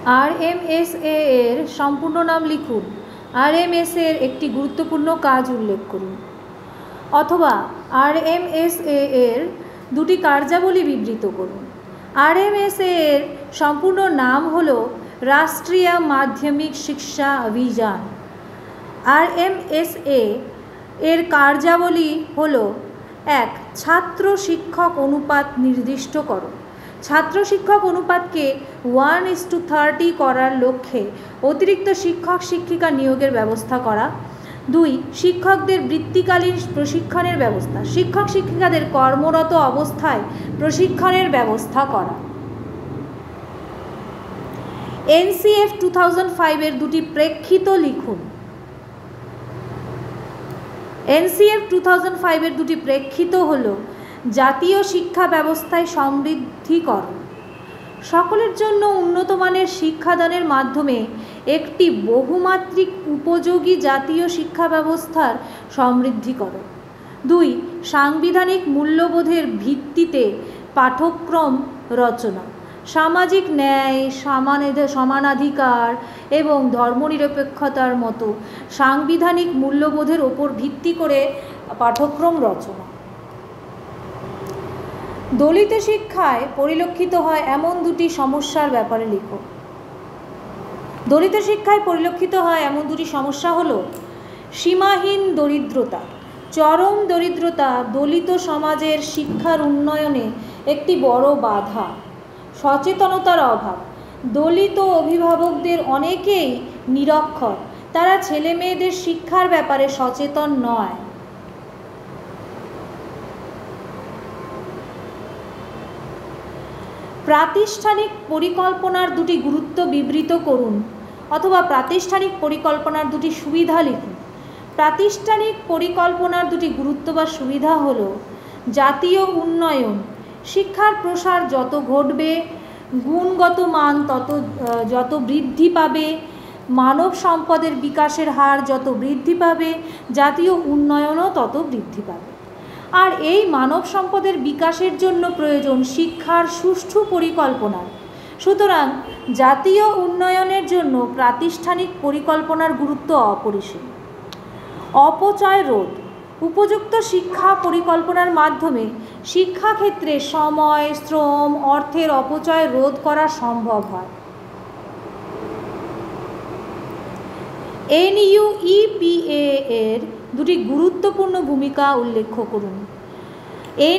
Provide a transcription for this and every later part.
RMSA এর সম্পূর্ণ নাম লিখুন। RMSA এর একটি গুরুত্বপূর্ণ কাজ উল্লেখ করুন। অথবা RMSA এর দুটি কার্যাবলী বিবৃত করুন। RMSA এর সম্পূর্ণ নাম হল রাষ্ট্রীয় মাধ্যমিক শিক্ষা অভিযান। RMSA এর কার্যাবলী হল: 1. ছাত্র শিক্ষক অনুপাত নির্দিষ্ট করো। ছাত্র শিক্ষক অনুপাতকে 1:30 করার লক্ষ্যে অতিরিক্ত শিক্ষক শিক্ষিকা নিয়োগের ব্যবস্থা করা। 2. শিক্ষকদের বৃত্তিকালীন প্রশিক্ষণের ব্যবস্থা। শিক্ষক শিক্ষিকাদের কর্মরত অবস্থায় প্রশিক্ষণের ব্যবস্থা করা। NCF 2005 এর দুটি প্রেক্ষিত লিখুন। NCF 2005 এর দুটি প্রেক্ষিত হল: জাতীয় শিক্ষা ব্যবস্থায় সমৃদ্ধিকরণ, সকলের জন্য উন্নতমানের শিক্ষাদানের মাধ্যমে একটি বহুমাত্রিক উপযোগী জাতীয় শিক্ষা ব্যবস্থার সমৃদ্ধিকরণ। 2. সাংবিধানিক মূল্যবোধের ভিত্তিতে পাঠ্যক্রম রচনা, সামাজিক ন্যায়, সমানাধিকার এবং ধর্মনিরপেক্ষতার মতো সাংবিধানিক মূল্যবোধের ওপর ভিত্তি করে পাঠ্যক্রম রচনা। দলিত শিক্ষায় পরিলক্ষিত হয় এমন দুটি সমস্যার ব্যাপারে লিখো। দলিত শিক্ষায় পরিলক্ষিত হয় এমন দুটি সমস্যা হল: সীমাহীন দরিদ্রতা। চরম দরিদ্রতা দলিত সমাজের শিক্ষার উন্নয়নে একটি বড় বাধা। সচেতনতার অভাব। দলিত অভিভাবকদের অনেকেই নিরক্ষর, তারা ছেলে মেয়েদের শিক্ষার ব্যাপারে সচেতন নয়। প্রাতিষ্ঠানিক পরিকল্পনার দুটি গুরুত্ব বিবৃত করুন, অথবা প্রাতিষ্ঠানিক পরিকল্পনার দুটি সুবিধা লিখুন। প্রাতিষ্ঠানিক পরিকল্পনার দুটি গুরুত্ব বা সুবিধা হল: জাতীয় উন্নয়ন। শিক্ষার প্রসার যত ঘটবে, গুণগত মান যত বৃদ্ধি পাবে, মানব সম্পদের বিকাশের হার যত বৃদ্ধি পাবে, জাতীয় উন্নয়নও তত বৃদ্ধি পাবে। আর এই মানব সম্পদের বিকাশের জন্য প্রয়োজন শিক্ষার সুষ্ঠু পরিকল্পনা। সুতরাং জাতীয় উন্নয়নের জন্য প্রাতিষ্ঠানিক পরিকল্পনার গুরুত্ব অপরিসীম। অপচয় রোধ। উপযুক্ত শিক্ষা পরিকল্পনার মাধ্যমে শিক্ষাক্ষেত্রে সময়, শ্রম, অর্থের অপচয় রোধ করা সম্ভব হয়। NUEPA এর দুটি গুরুত্বপূর্ণ ভূমিকা উল্লেখ করুন।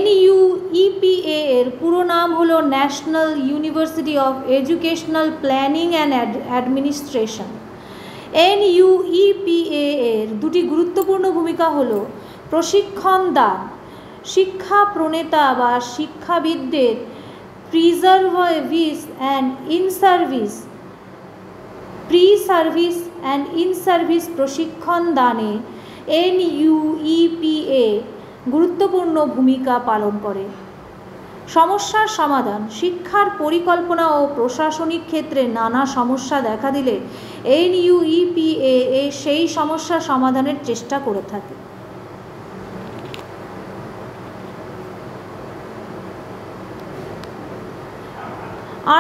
NUEPA এর পুরো নাম হল national university of educational planning and administration. NUEPA এর দুটি গুরুত্বপূর্ণ ভূমিকা হল: প্রশিক্ষণ দান। শিক্ষা প্রণেতা বা শিক্ষাবিদদের প্রি-সার্ভিস অ্যান্ড ইন সার্ভিস প্রশিক্ষণ দানে NUEPA গুরুত্বপূর্ণ ভূমিকা পালন করে। সমস্যার সমাধান। শিক্ষার পরিকল্পনা ও প্রশাসনিক ক্ষেত্রে নানা সমস্যা দেখা দিলে NUEPA সেই সমস্যা সমাধানের চেষ্টা করে থাকে।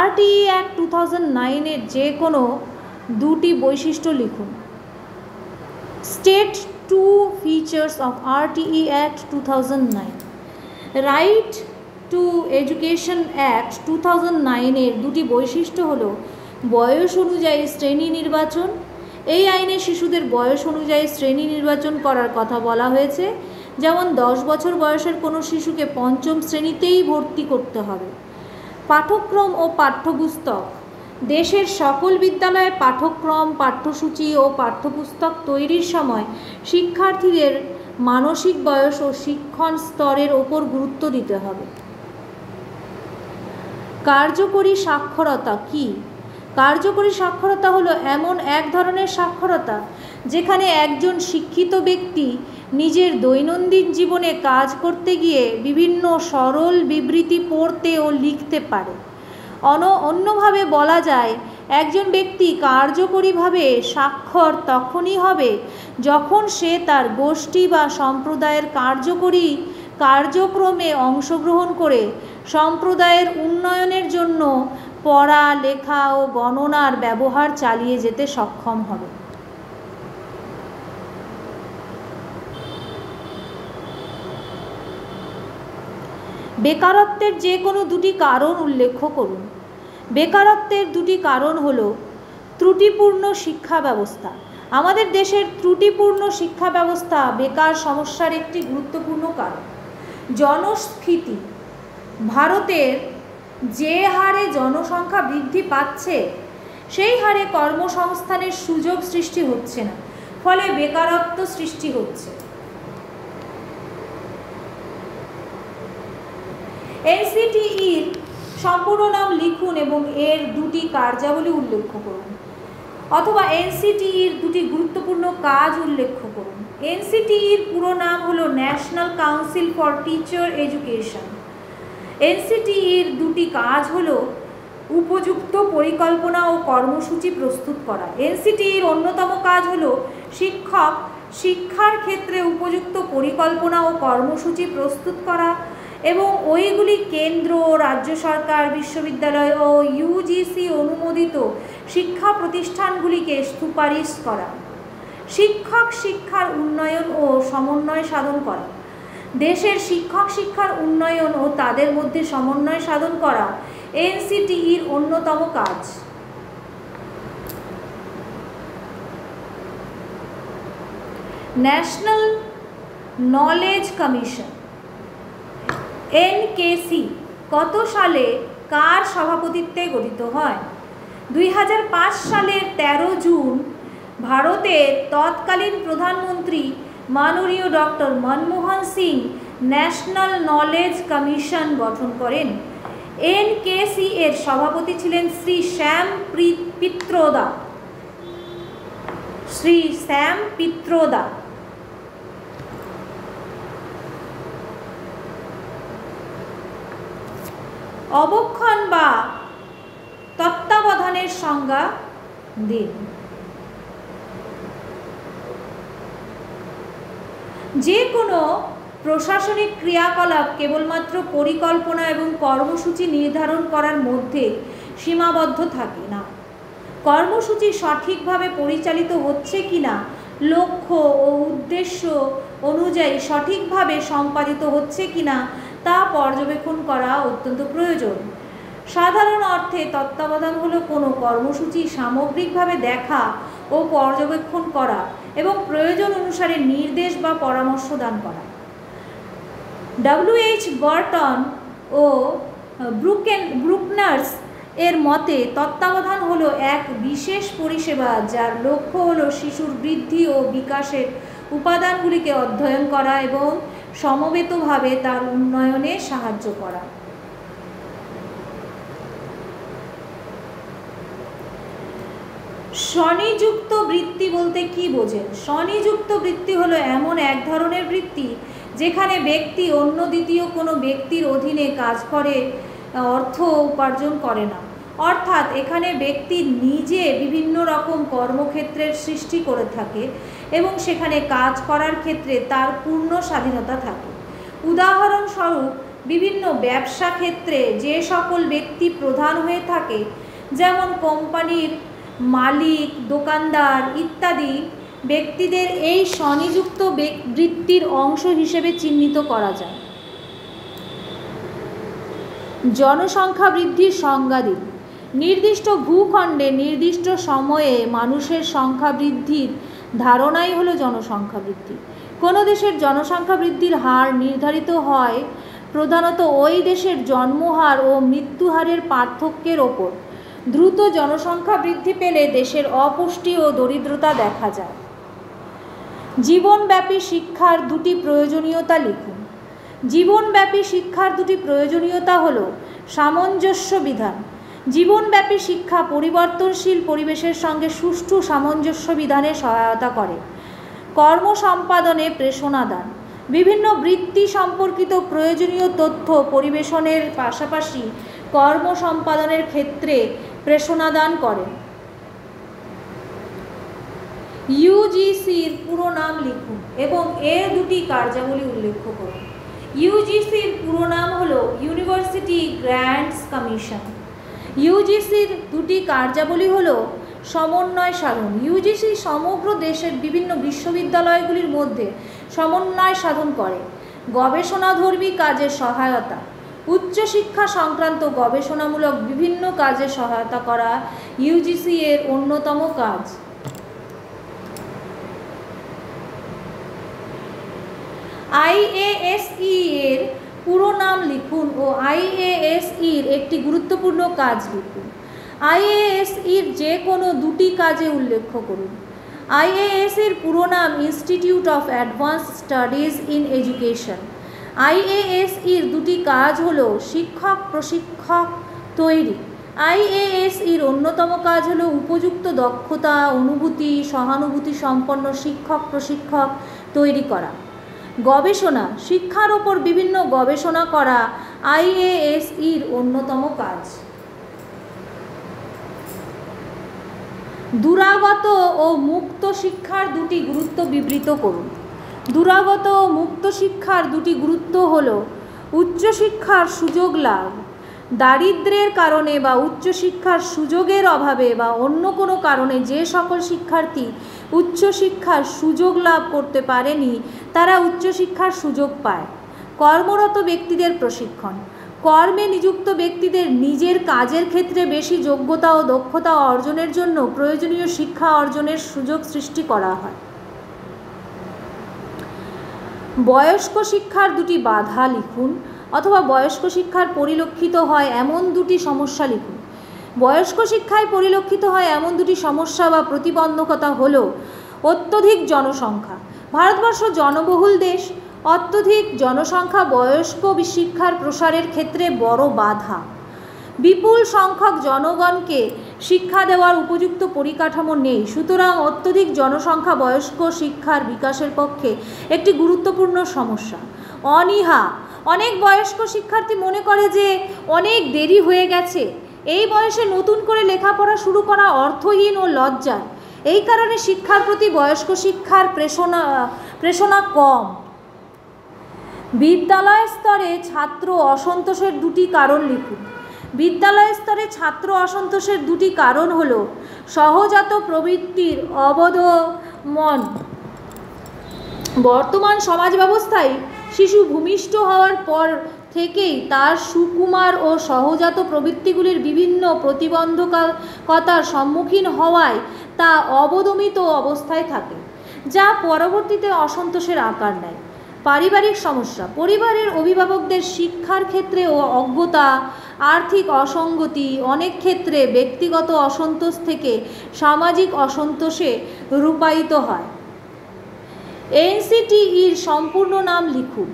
RTE Act 2009 এর যে কোনো দুটি বৈশিষ্ট্য লিখুন। State 2 features of RTE Act 2009. Right two education act 2009 এর দুটি বৈশিষ্ট্য হল: বয়স অনুযায়ী শ্রেণী নির্বাচন। এই আইনে শিশুদের বয়স অনুযায়ী শ্রেণী নির্বাচন করার কথা বলা হয়েছে, যেমন 10 বছর বয়সের কোনো শিশুকে 5ম শ্রেণীতেই ভর্তি করতে হবে। পাঠ্যক্রম ও পাঠ্যপুস্তক। দেশের সকল বিদ্যালয়ে পাঠ্যক্রম, পাঠ্যসূচি ও পাঠ্যপুস্তক তৈরির সময় শিক্ষার্থীদের মানসিক বয়স ও শিক্ষণ স্তরের ওপর গুরুত্ব দিতে হবে। কার্যকরী সাক্ষরতা কি? কার্যকরী সাক্ষরতা হলো এমন এক ধরনের সাক্ষরতা যেখানে একজন শিক্ষিত ব্যক্তি নিজের দৈনন্দিন জীবনে কাজ করতে গিয়ে বিভিন্ন সরল বিবৃতি পড়তে ও লিখতে পারে। অন্যভাবে বলা যায়, একজন ব্যক্তি কার্যকরীভাবে সাক্ষর তখনই হবে যখন সে তার গোষ্ঠী বা সম্প্রদায়ের কার্যকরী কার্যক্রমে অংশগ্রহণ করে সম্প্রদায়ের উন্নয়নের জন্য পড়া লেখা ও গণনার ব্যবহার চালিয়ে যেতে সক্ষম হবে। বেকারত্বের যে কোনো দুটি কারণ উল্লেখ করুন। বেকারত্বের দুটি কারণ হলো ত্রুটিপূর্ণ শিক্ষা ব্যবস্থা। আমাদের দেশের ত্রুটিপূর্ণ শিক্ষা ব্যবস্থা বেকার সমস্যার একটি গুরুত্বপূর্ণ কারণ। জনস্ফীতি, ভারতের যে হারে জনসংখ্যা বৃদ্ধি পাচ্ছে সেই হারে কর্মসংস্থানের সুযোগ সৃষ্টি হচ্ছে না, ফলে বেকারত্ব সৃষ্টি হচ্ছে। এনসিটিইর সম্পূর্ণ নাম লিখুন এবং এর দুটি কার্যাবলী উল্লেখ করুন, অথবা এনসিটিইর দুটি গুরুত্বপূর্ণ কাজ উল্লেখ করুন। এনসিটিইর পুরো নাম হলো national council for teacher education. এনসিটিইর দুটি কাজ হলো উপযুক্ত পরিকল্পনা ও কর্মসূচি প্রস্তুত করা। এনসিটিইর অন্যতম কাজ হলো শিক্ষার ক্ষেত্রে উপযুক্ত পরিকল্পনা ও কর্মসূচি প্রস্তুত করা এবং ওইগুলি কেন্দ্র ও রাজ্য সরকার, বিশ্ববিদ্যালয় ও ইউজিসি অনুমোদিত শিক্ষা প্রতিষ্ঠানগুলিকে সুপারিশ করা। শিক্ষার উন্নয়ন ও সমন্বয় সাধন করা। দেশের শিক্ষার উন্নয়ন ও তাদের মধ্যে সমন্বয় সাধন করা এনসিটিইর অন্যতম কাজ। ন্যাশনাল নলেজ কমিশন এনকেসি কত সালে কার সভাপতিত্বে গঠিত হয়? 2005 সালের 13 জুন ভারতের তৎকালীন প্রধানমন্ত্রী মাননীয় doctor Manmohan Singh national knowledge commission গঠন করেন। এনকেসি এর সভাপতি ছিলেন শ্রী শ্যাম পিত্রোদা। অবক্ষণ বা তত্ত্বাবধানের সংজ্ঞা দিন। যে কোনো প্রশাসনিক ক্রিয়াকলাপ কেবলমাত্র পরিকল্পনা এবং কর্মসূচি নির্ধারণ করার মধ্যে সীমাবদ্ধ থাকে না। কর্মসূচি সঠিকভাবে পরিচালিত হচ্ছে কিনা, লক্ষ্য ও উদ্দেশ্য অনুযায়ী সঠিকভাবে সম্পাদিত হচ্ছে কিনা তা পর্যবেক্ষণ করা অত্যন্ত প্রয়োজন। সাধারণ অর্থে তত্ত্বাবধান হলো কোনো কর্মসূচি সামগ্রিকভাবে দেখা ও পর্যবেক্ষণ করা এবং প্রয়োজন অনুসারে নির্দেশ বা পরামর্শ দান করা। ডব্লিউ.এইচ. বার্টন ও ব্রুকনার্স এর মতে তত্ত্বাবধান হলো এক বিশেষ পরিষেবা যার লক্ষ্য হলো শিশুর বৃদ্ধি ও বিকাশের উপাদানগুলিকে অধ্যয়ন করা এবং সমবেতভাবে তার উন্নয়নে সাহায্য করা। স্বনিযুক্ত বৃত্তি বলতে কি বোঝেন? স্বনিযুক্ত বৃত্তি হলো এমন এক ধরনের বৃত্তি যেখানে ব্যক্তি অন্য দ্বিতীয় কোনো ব্যক্তির অধীনে কাজ করে অর্থ উপার্জন করে না। অর্থাৎ এখানে ব্যক্তি নিজে বিভিন্ন রকম কর্মক্ষেত্রের সৃষ্টি করে থাকে এবং সেখানে কাজ করার ক্ষেত্রে তার পূর্ণ স্বাধীনতা থাকে। উদাহরণস্বরূপ বিভিন্ন ব্যবসা ক্ষেত্রে যে সকল ব্যক্তি প্রধান হয়ে থাকে, যেমন কোম্পানির মালিক, দোকানদার ইত্যাদি ব্যক্তিদের এই স্বনিযুক্ত বৃত্তির অংশ হিসেবে চিহ্নিত করা যায়। জনসংখ্যা বৃদ্ধির সংজ্ঞা দিন। নির্দিষ্ট ভূখণ্ডে নির্দিষ্ট সময়ে মানুষের সংখ্যা বৃদ্ধির ধারণাই হলো জনসংখ্যা বৃদ্ধি। কোনো দেশের জনসংখ্যা বৃদ্ধির হার নির্ধারিত হয় প্রধানত ওই দেশের জন্মহার ও মৃত্যুহারের পার্থক্যের ওপর। দ্রুত জনসংখ্যা বৃদ্ধি পেলে দেশের অপুষ্টি ও দরিদ্রতা দেখা যায়। জীবনব্যাপী শিক্ষার দুটি প্রয়োজনীয়তা লিখুন। জীবনব্যাপী শিক্ষার দুটি প্রয়োজনীয়তা হলো সামঞ্জস্য বিধান। জীবনব্যাপী শিক্ষা পরিবর্তনশীল পরিবেশের সঙ্গে সুষ্ঠু সামঞ্জস্য বিধানে সহায়তা করে। কর্ম সম্পাদনে প্রেরণা দান। বিভিন্ন বৃত্তি সম্পর্কিত প্রয়োজনীয় তথ্য পরিবেশনের পাশাপাশি কর্ম সম্পাদনের ক্ষেত্রে প্রেরণা দান করে। ইউজিসির পুরো নাম লিখুন এবং এর দুটি কার্যাবলী উল্লেখ করুন। ইউজিসির পুরো নাম হলো ইউনিভার্সিটি গ্র্যান্টস কমিশন। ইউজিসির দুটি কার্যাবলী হলো সমন্বয় সাধন। ইউজিসি সমগ্র দেশের বিভিন্ন বিশ্ববিদ্যালয়গুলির মধ্যে সমন্বয় সাধন করে, গবেষণাধর্মী কাজে সহায়তা, উচ্চশিক্ষা সংক্রান্ত গবেষণামূলক বিভিন্ন কাজে সহায়তা করা ইউজিসি এর অন্যতম কাজ। আইএএসই এর পুরো নাম লিখুন ও আইএএসইর একটি গুরুত্বপূর্ণ কাজ লিখুন। আইএএসইর যে কোনো দুটি কাজে উল্লেখ করুন। আইএএসইর পুরো নাম institute of advance studies in education. আইএএসইর দুটি কাজ হলো শিক্ষক প্রশিক্ষক তৈরি। আইএএসইর অন্যতম কাজ হলো উপযুক্ত দক্ষতা, অনুভূতি, সহানুভূতি সম্পন্ন শিক্ষক প্রশিক্ষক তৈরি করা। গবেষণা, শিক্ষার ওপর বিভিন্ন গবেষণা করা আইএএসইর অন্যতম কাজ। দূরাগত ও মুক্ত শিক্ষার দুটি গুরুত্ব বিবৃত করুন। দূরাগত ও মুক্ত শিক্ষার দুটি গুরুত্ব হল উচ্চশিক্ষার সুযোগ লাভ। দারিদ্র্যের কারণে বা উচ্চশিক্ষার সুযোগের অভাবে বা অন্য কোনো কারণে যে সকল শিক্ষার্থী উচ্চশিক্ষার সুযোগ লাভ করতে পারেনি তারা উচ্চশিক্ষার সুযোগ পায়। কর্মরত ব্যক্তিদের প্রশিক্ষণ, কর্মে নিযুক্ত ব্যক্তিদের নিজের কাজের ক্ষেত্রে বেশি যোগ্যতা ও দক্ষতা অর্জনের জন্য প্রয়োজনীয় শিক্ষা অর্জনের সুযোগ সৃষ্টি করা হয়। বয়স্ক শিক্ষার দুটি বাধা লিখুন অথবা বয়স্ক শিক্ষার পরিলক্ষিত হয় এমন দুটি সমস্যা লিখুন। বয়স্ক শিক্ষায় পরিলক্ষিত হয় এমন দুটি সমস্যা বা প্রতিবন্ধকতা হল অত্যধিক জনসংখ্যা। ভারতবর্ষ জনবহুল দেশ। অত্যধিক জনসংখ্যা বয়স্ক শিক্ষার প্রসারের ক্ষেত্রে বড় বাধা। বিপুল সংখ্যক জনগণকে শিক্ষা দেওয়ার উপযুক্ত পরিকাঠামো নেই, সুতরাং অত্যধিক জনসংখ্যা বয়স্ক শিক্ষার বিকাশের পক্ষে একটি গুরুত্বপূর্ণ সমস্যা। অনীহা, অনেক বয়স্ক শিক্ষার্থী মনে করে যে অনেক দেরি হয়ে গেছে, এই বয়সে নতুন করে লেখাপড়া শুরু করা অর্থহীন ও লজ্জার। এই কারণে শিক্ষার প্রতি বয়স্ক শিক্ষার প্রেষণা কম। বিদ্যালয় স্তরে ছাত্র অসন্তোষের দুটি কারণ লিখুন। বিদ্যালয় স্তরে ছাত্র অসন্তোষের দুটি কারণ হল সহজাত প্রবৃত্তির অবদমন। বর্তমান সমাজ ব্যবস্থায় শিশু ভূমিষ্ঠ হওয়ার পর থেকেই তার সুকুমার ও সহজাত প্রবৃত্তিগুলির বিভিন্ন প্রতিবন্ধকতার সম্মুখীন হওয়ায় তা অবদমিত অবস্থায় থাকে, যা পরবর্তীতে অসন্তোষের আকার নেয়। পারিবারিক সমস্যা, পরিবারের অভিভাবকদের শিক্ষার ক্ষেত্রে ও অজ্ঞতা, আর্থিক অসঙ্গতি অনেক ক্ষেত্রে ব্যক্তিগত অসন্তোষ থেকে সামাজিক অসন্তোষে রূপায়িত হয়। এনসিটিইর সম্পূর্ণ নাম লিখুন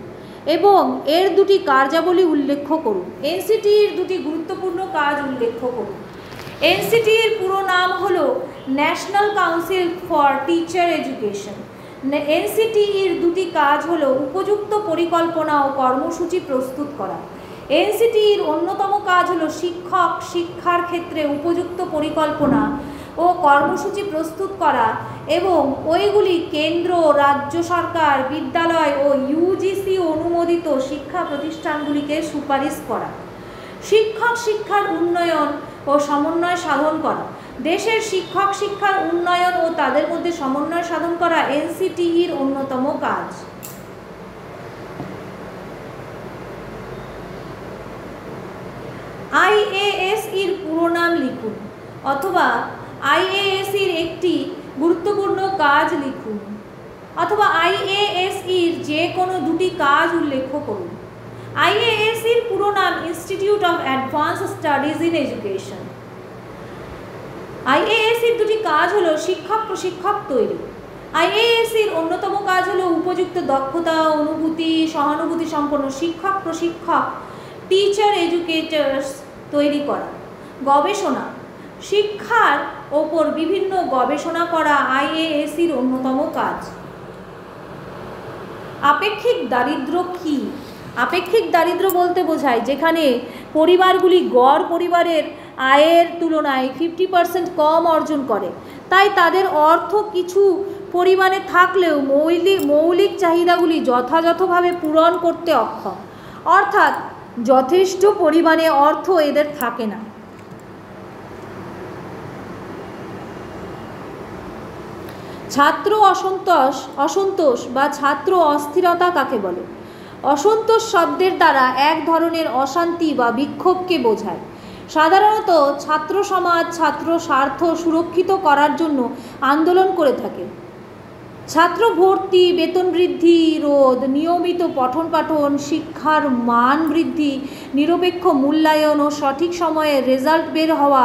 এবং এর দুটি কার্যাবলী উল্লেখ করুন। এনসিটিইর দুটি গুরুত্বপূর্ণ কাজ উল্লেখ করুন। এনসিটিইর পুরো নাম হলো national council for teacher education. এনসিটিইর দুটি কাজ হলো উপযুক্ত পরিকল্পনা ও কর্মসূচি প্রস্তুত করা। এনসিটিইর অন্যতম কাজ হলো শিক্ষক শিক্ষার ক্ষেত্রে উপযুক্ত পরিকল্পনা ও কর্মসূচি প্রস্তুত করা এবং ওইগুলি কেন্দ্র, রাজ্য সরকার, বিদ্যালয় ও ইউজিসি অনুমোদিত শিক্ষা প্রতিষ্ঠানগুলিকে সুপারিশ করা। শিক্ষক শিক্ষার উন্নয়ন ও সমন্বয় সাধন করা। দেশের শিক্ষক শিক্ষার উন্নয়ন ও তাদের মধ্যে সমন্বয় সাধন করা এনসিটিইর অন্যতম কাজ। আইএএসইর পুরো নাম লিখুন অথবা আইএএসইর একটি গুরুত্বপূর্ণ কাজ লিখুন অথবা আইএএসইর যে কোনো দুটি কাজ উল্লেখ করুন। আইএএসইর পুরো নাম institute of advance studies in education. আইএএসইর দুটি কাজ হলো শিক্ষক প্রশিক্ষক তৈরি। আইএএসইর অন্যতম কাজ হলো উপযুক্ত দক্ষতা, অনুভূতি, সহানুভূতি সম্পন্ন শিক্ষক প্রশিক্ষক টিচার এডুকেটরস তৈরি করা। গবেষণা, শিক্ষার ওপর বিভিন্ন গবেষণা করা আইএএসইর অন্যতম কাজ। আপেক্ষিক দারিদ্র্য কী? আপেক্ষিক দারিদ্র্য বলতে বোঝায় যেখানে পরিবারগুলি গড় পরিবারের আয়ের তুলনায় 50% কম অর্জন করে, তাই তাদের অর্থ কিছু পরিমাণে থাকলেও মৌলিক চাহিদাগুলি যথাযথভাবে পূরণ করতে অক্ষম, অর্থাৎ যথেষ্ট পরিমাণে অর্থ এদের থাকে না। ছাত্র অসন্তোষ বা ছাত্র অস্থিরতা কাকে বলে? অসন্তোষ শব্দের দ্বারা এক ধরনের অশান্তি বা বিক্ষোভকে বোঝায়। সাধারণত ছাত্র সমাজ ছাত্র স্বার্থ সুরক্ষিত করার জন্য আন্দোলন করে থাকে। ছাত্র ভর্তি, বেতন বৃদ্ধি রোধ, নিয়মিত পঠন পাঠন, শিক্ষার মান বৃদ্ধি, নিরপেক্ষ মূল্যায়ন ও সঠিক সময়ে রেজাল্ট বের হওয়া,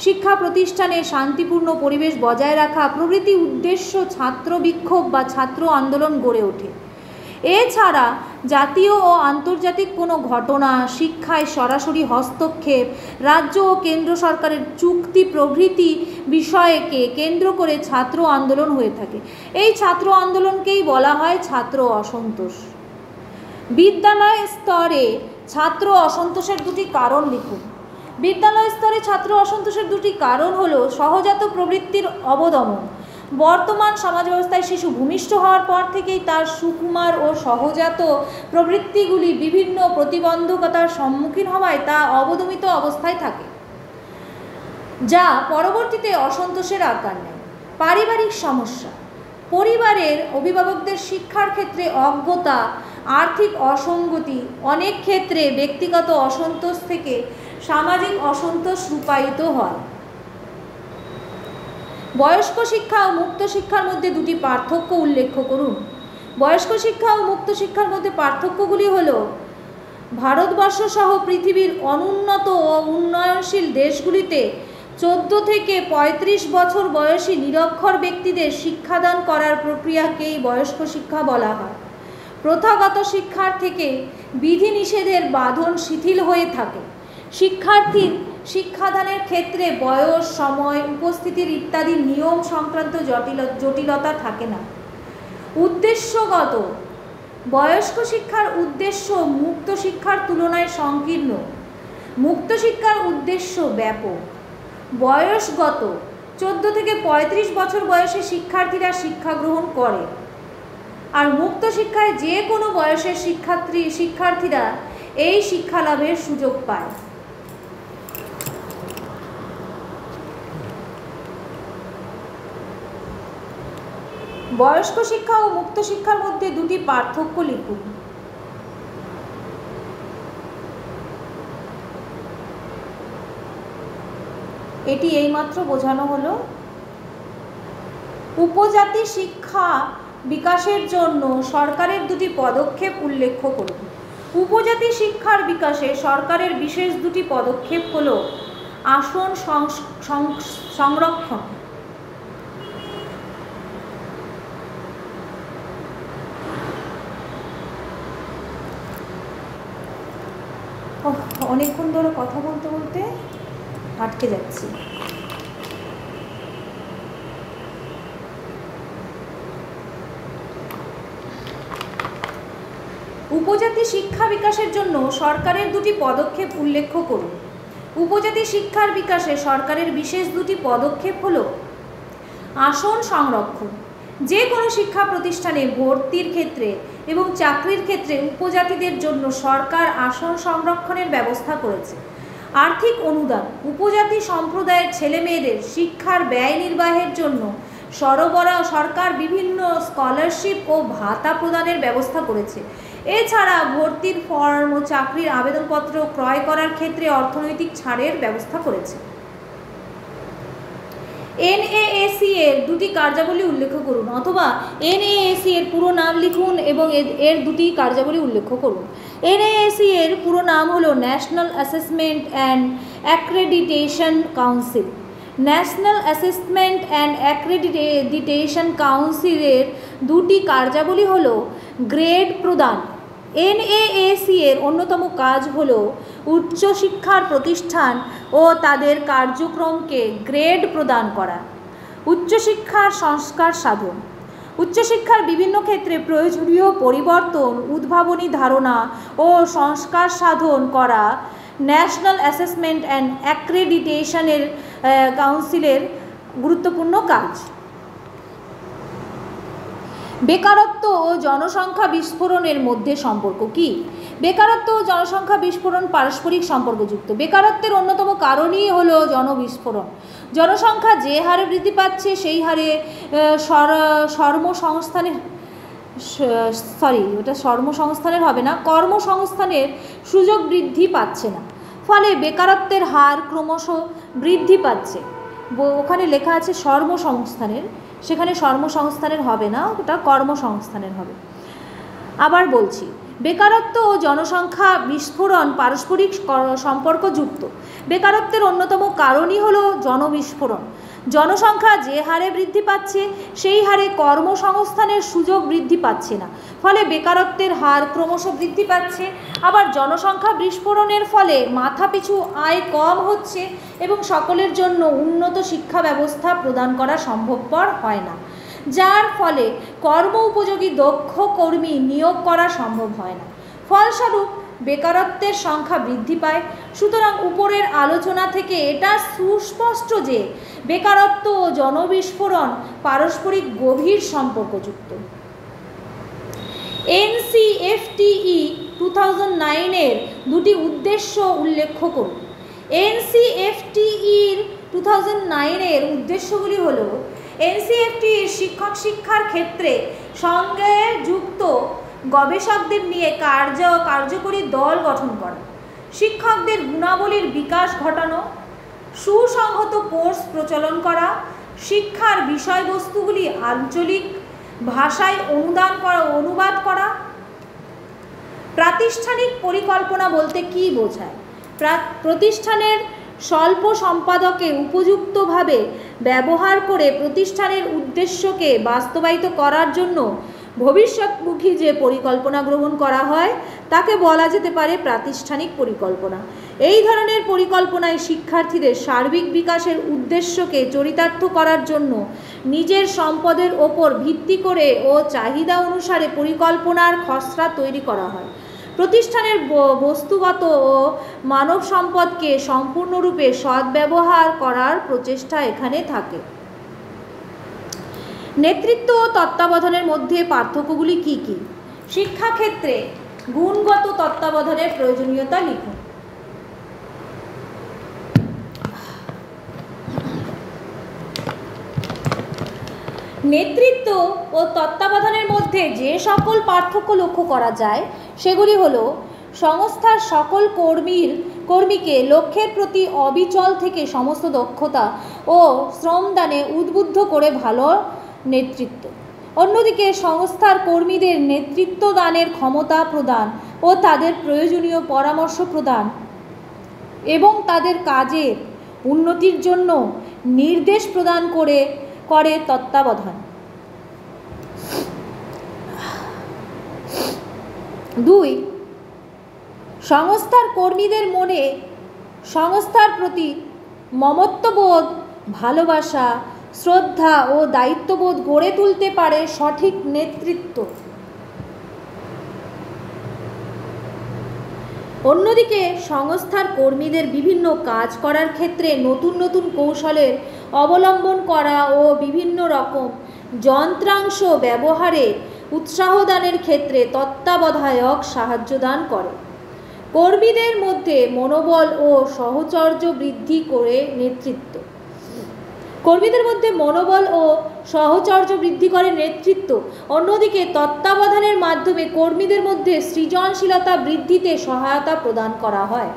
শিক্ষা প্রতিষ্ঠানে শান্তিপূর্ণ পরিবেশ বজায় রাখা প্রভৃতি উদ্দেশ্য ছাত্র বিক্ষোভ বা ছাত্র আন্দোলন গড়ে ওঠে। এছাড়া জাতীয় ও আন্তর্জাতিক কোনো ঘটনা, শিক্ষায় সরাসরি হস্তক্ষেপ, রাজ্য ও কেন্দ্র সরকারের চুক্তি প্রভৃতি বিষয়কে কেন্দ্র করে ছাত্র আন্দোলন হয়ে থাকে। এই ছাত্র আন্দোলনকেই বলা হয় ছাত্র অসন্তোষ। বিদ্যালয় স্তরে ছাত্র অসন্তোষের দুটি কারণ লিখুন। বিদ্যালয় স্তরে ছাত্র অসন্তোষের দুটি কারণ হলো সহজাত প্রবৃত্তির অবদমন। বর্তমান সমাজ ব্যবস্থায় শিশু ভূমিষ্ঠ হওয়ার পর থেকেই তার সুকুমার ও সহজাত প্রবৃত্তিগুলি বিভিন্ন প্রতিবন্ধকতার সম্মুখীন হওয়ায় তা অবদমিত অবস্থায় থাকে, যা পরবর্তীতে অসন্তোষের আকার নেয়। পারিবারিক সমস্যা। পরিবারের অভিভাবকদের শিক্ষার ক্ষেত্রে অজ্ঞতা, আর্থিক অসঙ্গতি অনেক ক্ষেত্রে ব্যক্তিগত অসন্তোষ থেকে সামাজিক অসন্তোষ রূপায়িত হয়। বয়স্ক শিক্ষা ও মুক্ত শিক্ষার মধ্যে দুটি পার্থক্য উল্লেখ করুন। বয়স্ক শিক্ষা ও মুক্ত শিক্ষার মধ্যে পার্থক্যগুলি হল: ভারতবর্ষ সহ পৃথিবীর অনুন্নত ও উন্নয়নশীল দেশগুলিতে 14 থেকে 35 বছর বয়সী নিরক্ষর ব্যক্তিদের শিক্ষাদান করার প্রক্রিয়াকেই বয়স্ক শিক্ষা বলা হয়। প্রথাগত শিক্ষার থেকে বিধিনিষেধের বাঁধন শিথিল হয়ে থাকে। শিক্ষার্থীর শিক্ষাদানের ক্ষেত্রে বয়স, সময়, উপস্থিতির ইত্যাদি নিয়ম সংক্রান্ত জটিলতা থাকে না। উদ্দেশ্যগত। বয়স্ক শিক্ষার উদ্দেশ্য মুক্ত শিক্ষার তুলনায় সংকীর্ণ। মুক্ত শিক্ষার উদ্দেশ্য ব্যাপক। বয়সগত। 14 থেকে 35 বছর বয়সে শিক্ষার্থীরা শিক্ষা গ্রহণ করে, আর মুক্ত শিক্ষায় যে কোনো বয়সের শিক্ষার্থীরা এই শিক্ষা লাভের সুযোগ পায়। বয়স্ক শিক্ষা ও মুক্ত শিক্ষার মধ্যে দুটি পার্থক্য লিখুন। এটি এইমাত্র বোঝানো হলো। উপজাতি শিক্ষা বিকাশের জন্য সরকারের দুটি পদক্ষেপ উল্লেখ করুন। উপজাতি শিক্ষার বিকাশে সরকারের বিশেষ দুটি পদক্ষেপ হল: আসন সংরক্ষণ। অনেকক্ষণ ধরে কথা বলতে বলতে আটকে যাচ্ছি। উপজাতি শিক্ষা বিকাশের জন্য সরকারের দুটি পদক্ষেপ উল্লেখ করুন। উপজাতি শিক্ষার বিকাশে সরকারের বিশেষ দুটি পদক্ষেপ হল: আসন সংরক্ষণ। যে কোনো শিক্ষা প্রতিষ্ঠানে ভর্তির ক্ষেত্রে এবং চাকরির ক্ষেত্রে উপজাতিদের জন্য সরকার আসন সংরক্ষণের ব্যবস্থা করেছে। আর্থিক অনুদান। উপজাতি সম্প্রদায়ের ছেলেমেয়েদের শিক্ষার ব্যয় নির্বাহের জন্য সরকার বিভিন্ন স্কলারশিপ ও ভাতা প্রদানের ব্যবস্থা করেছে। এছাড়া ভর্তির ফর্ম ও চাকরির আবেদনপত্র ক্রয় করার ক্ষেত্রে অর্থনৈতিক ছাড়ের ব্যবস্থা করেছে। এনএএসি এর দুটি কার্যাবলী উল্লেখ করুন, অথবা এনএএসি এর পুরো নাম লিখুন এবং এর দুটি কার্যাবলী উল্লেখ করুন। এনএএসি এর পুরো নাম হলো national assessment and accreditation council. National assessment and accreditation কাউন্সিলের দুটি কার্যাবলী হলো: গ্রেড প্রদান। এনএএসি এর অন্যতম কাজ হল উচ্চশিক্ষার প্রতিষ্ঠান ও তাদের কার্যক্রমকে গ্রেড প্রদান করা। উচ্চশিক্ষার সংস্কার সাধন। উচ্চশিক্ষার বিভিন্ন ক্ষেত্রে প্রয়োজনীয় পরিবর্তন, উদ্ভাবনী ধারণা ও সংস্কার সাধন করা ন্যাশনাল অ্যাসেসমেন্ট অ্যান্ড অ্যাক্রেডিটেশনের কাউন্সিলের গুরুত্বপূর্ণ কাজ। বেকারত্ব ও জনসংখ্যা বিস্ফোরণের মধ্যে সম্পর্ক কী? বেকারত্ব ও জনসংখ্যা বিস্ফোরণ পারস্পরিক সম্পর্কযুক্ত। বেকারত্বের অন্যতম কারণই হলো জনবিস্ফোরণ। জনসংখ্যা যে হারে বৃদ্ধি পাচ্ছে সেই হারে কর্মসংস্থানের হবে না, কর্মসংস্থানের সুযোগ বৃদ্ধি পাচ্ছে না, ফলে বেকারত্বের হার ক্রমশ বৃদ্ধি পাচ্ছে। ওখানে লেখা আছে কর্মসংস্থানের, সেখানে কর্মসংস্থানের হবে না, ওটা কর্মসংস্থানের হবে। আবার বলছি, বেকারত্ব ও জনসংখ্যা বিস্ফোরণ পারস্পরিক সম্পর্কযুক্ত। বেকারত্বের অন্যতম কারণই হলো জনবিস্ফোরণ। জনসংখ্যা যে হারে বৃদ্ধি পাচ্ছে সেই হারে কর্মসংস্থানের সুযোগ বৃদ্ধি পাচ্ছে না, ফলে বেকারত্বের হার ক্রমশ বৃদ্ধি পাচ্ছে। আবার জনসংখ্যা বিস্ফোরণের ফলে মাথাপিছু আয় কম হচ্ছে এবং সকলের জন্য উন্নত শিক্ষা ব্যবস্থা প্রদান করা সম্ভবপর হয় না, যার ফলে কর্ম উপযোগী দক্ষ কর্মী নিয়োগ করা সম্ভব হয় না। ফলস্বরূপ বেকারত্বের সংখ্যা বৃদ্ধি পায়। সুতরাং উপরের আলোচনা থেকে এটা সুস্পষ্ট যে বেকারত্ব ও জনবিস্ফোরণ পারস্পরিক গভীর সম্পর্কযুক্ত। NCFTE 2009-এর দুটি উদ্দেশ্য উল্লেখ করুন। NCFTE-র 2009-এর উদ্দেশ্যগুলি হল: NCFTE-র শিক্ষার ক্ষেত্রে সঙ্গে যুক্ত গবেষকদের নিয়ে কার্যকরী দল গঠন করা, শিক্ষকদের গুণাবলীর বিকাশ ঘটানো, সুসংহত কোর্স প্রচলন করা, শিক্ষার বিষয়বস্তুগুলি আঞ্চলিক ভাষায় অনুবাদ করা। প্রাতিষ্ঠানিক পরিকল্পনা বলতে কী বোঝায়? প্রতিষ্ঠানের স্বল্প সম্পাদকে উপযুক্তভাবে ব্যবহার করে প্রতিষ্ঠানের উদ্দেশ্যকে বাস্তবায়িত করার জন্য ভবিষ্যৎমুখী যে পরিকল্পনা গ্রহণ করা হয় তাকে বলা যেতে পারে প্রাতিষ্ঠানিক পরিকল্পনা। এই ধরনের পরিকল্পনায় শিক্ষার্থীদের সার্বিক বিকাশের উদ্দেশ্যকে চরিতার্থ করার জন্য নিজের সম্পদের ওপর ভিত্তি করে ও চাহিদা অনুসারে পরিকল্পনার খসড়া তৈরি করা হয়। প্রতিষ্ঠানের বস্তুগত ও মানব সম্পদকে সম্পূর্ণরূপে সদ্ব্যবহার করার প্রচেষ্টা এখানে থাকে। নেতৃত্ব ও তত্ত্বাবধানের মধ্যে পার্থক্যগুলি কী কী? শিক্ষাক্ষেত্রে গুণগত তত্ত্বাবধানের প্রয়োজনীয়তা লিখুন। নেতৃত্ব ও তত্ত্বাবধানের মধ্যে যে সকল পার্থক্য লক্ষ্য করা যায় সেগুলি হলো: সংস্থার সকল কর্মীকে লক্ষ্যের প্রতি অবিচল থেকে সমস্ত দক্ষতা ও শ্রমদানে উদ্বুদ্ধ করে ভালো নেতৃত্ব। অন্যদিকে সংস্থার কর্মীদের নেতৃত্ব দানের ক্ষমতা প্রদান ও তাদের প্রয়োজনীয় পরামর্শ প্রদান এবং তাদের কাজের উন্নতির জন্য নির্দেশ প্রদান করে তত্ত্বাবধান। 2. সংস্থার কর্মীদের মনে সংস্থার প্রতি মমত্ববোধ, ভালোবাসা, শ্রদ্ধা ও দায়িত্ববোধ গড়ে তুলতে পারে সঠিক নেতৃত্ব। অন্যদিকে সংস্থার কর্মীদের বিভিন্ন কাজ করার ক্ষেত্রে নতুন নতুন কৌশলের অবলম্বন করা ও বিভিন্ন রকম যন্ত্রাংশ ব্যবহারে উৎসাহ দানের ক্ষেত্রে তত্ত্বাবধায়ক সাহায্য দান করে। কর্মীদের মধ্যে মনোবল ও সহচর্য বৃদ্ধি করে নেতৃত্ব। অন্যদিকে তত্ত্বাবধানের মাধ্যমে কর্মীদের মধ্যে সৃজনশীলতা বৃদ্ধিতে সহায়তা প্রদান করা হয়।